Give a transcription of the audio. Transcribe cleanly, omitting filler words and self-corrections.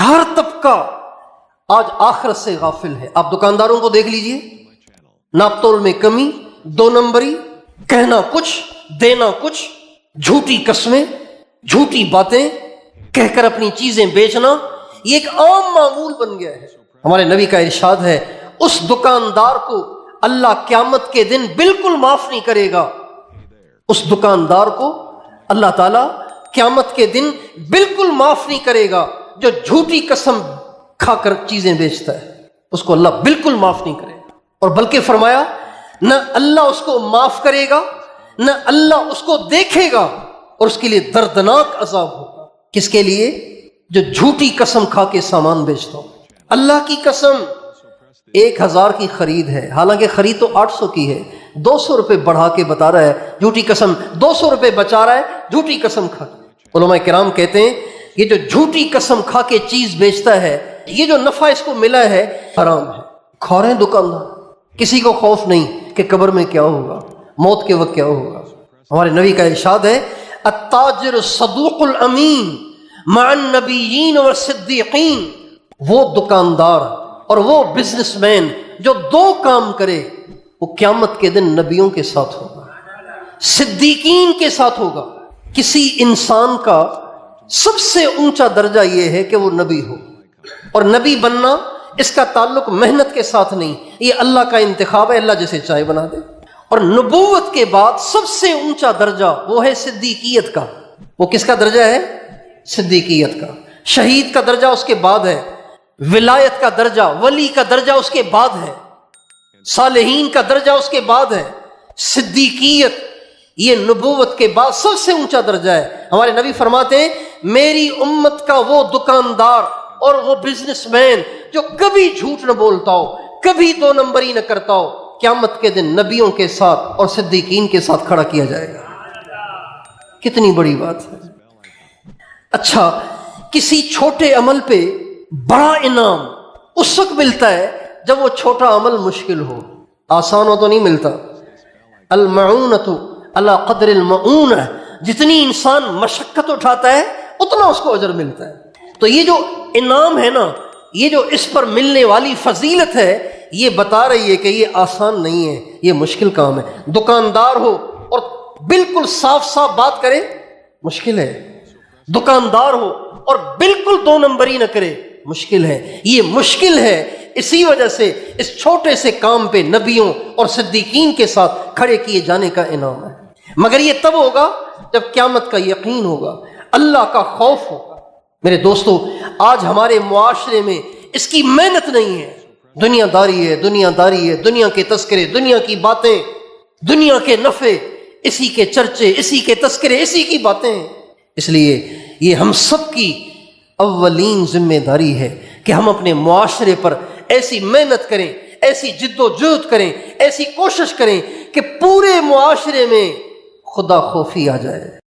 ہر طبقہ آج آخرت سے غافل ہے. آپ دکانداروں کو دیکھ لیجئے، ناپ تول میں کمی، دو نمبری، کہنا کچھ دینا کچھ، جھوٹی قسمیں، جھوٹی باتیں کہہ کر اپنی چیزیں بیچنا، یہ ایک عام معمول بن گیا ہے. ہمارے نبی کا ارشاد ہے اس دکاندار کو اللہ قیامت کے دن بالکل معاف نہیں کرے گا. اس دکاندار کو اللہ تعالیٰ قیامت کے دن بالکل معاف نہیں کرے گا جو جھوٹی قسم کھا کر چیزیں بیچتا ہے. اس کو اللہ بالکل معاف نہیں کرے گا. اور بلکہ فرمایا نہ اللہ اس کو معاف کرے گا، نہ اللہ اس کو دیکھے گا، اور اس کے لیے دردناک عذاب ہوگا. کس کے لیے؟ جو جھوٹی قسم کھا کے سامان بیچتا ہو. اللہ کی قسم 1000 کی خرید ہے، حالانکہ خرید تو 800 کی ہے، 200 روپے بڑھا کے بتا رہا ہے جھوٹی قسم، 200 روپے بچا رہا ہے جھوٹی قسم کھا کے. علماء کرام کہتے ہیں یہ جو جھوٹی قسم کھا کے چیز بیچتا ہے، یہ جو نفع اس کو ملا ہے حرام ہے. کھورے دکاندار، کسی کو خوف نہیں کہ قبر میں کیا ہوگا، موت کے وقت کیا ہوگا. ہمارے نبی کا ارشاد ہے التاجر الصدوق الامین مع النبیین والصدیقین. وہ دکاندار اور وہ بزنس مین جو دو کام کرے وہ قیامت کے دن نبیوں کے ساتھ ہوگا، صدیقین کے ساتھ ہوگا. کسی انسان کا سب سے اونچا درجہ یہ ہے کہ وہ نبی ہو، اور نبی بننا اس کا تعلق محنت کے ساتھ نہیں، یہ اللہ کا انتخاب ہے، اللہ جسے چاہے بنا دے. اور نبوت کے بعد سب سے اونچا درجہ وہ ہے صدیقیت کا. وہ کس کا درجہ ہے؟ صدیقیت کا. شہید کا درجہ اس کے بعد ہے، ولایت کا درجہ، ولی کا درجہ اس کے بعد ہے، صالحین کا درجہ اس کے بعد ہے. صدیقیت یہ نبوت کے بعد سب سے اونچا درجہ ہے. ہمارے نبی فرماتے ہیں میری امت کا وہ دکاندار اور وہ بزنس مین جو کبھی جھوٹ نہ بولتا ہو، کبھی دو نمبری نہ کرتا ہو، قیامت کے دن نبیوں کے ساتھ اور صدیقین کے ساتھ کھڑا کیا جائے گا. کتنی بڑی بات ہے. اچھا، کسی چھوٹے عمل پہ بڑا انعام اس وقت ملتا ہے جب وہ چھوٹا عمل مشکل ہو. آسان ہو تو نہیں ملتا. المعونۃ علی قدر المعونہ، جتنی انسان مشقت اٹھاتا ہے اتنا اس کو اجر ملتا ہے. تو یہ جو انعام ہے نا، یہ جو اس پر ملنے والی فضیلت ہے، یہ بتا رہی ہے کہ یہ آسان نہیں ہے، یہ مشکل کام ہے. دکاندار ہو اور بالکل صاف صاف بات کرے مشکل ہے. دکاندار ہو اور بالکل دو نمبری نہ کرے مشکل ہے. یہ مشکل ہے، اسی وجہ سے اس چھوٹے سے کام پہ نبیوں اور صدیقین کے ساتھ کھڑے کیے جانے کا انعام ہے. مگر یہ تب ہوگا جب قیامت کا یقین ہوگا، اللہ کا خوف ہوگا. میرے دوستو، آج ہمارے معاشرے میں اس کی محنت نہیں ہے. دنیا داری ہے، دنیا داری ہے، دنیا کے تذکرے، دنیا کی باتیں، دنیا کے نفع، اسی کے چرچے، اسی کے تذکرے، اسی کی باتیں ہیں. اس لیے یہ ہم سب کی اولین ذمہ داری ہے کہ ہم اپنے معاشرے پر ایسی محنت کریں، ایسی جد و جہد کریں، ایسی کوشش کریں کہ پورے معاشرے میں خدا خوفی آ جائے.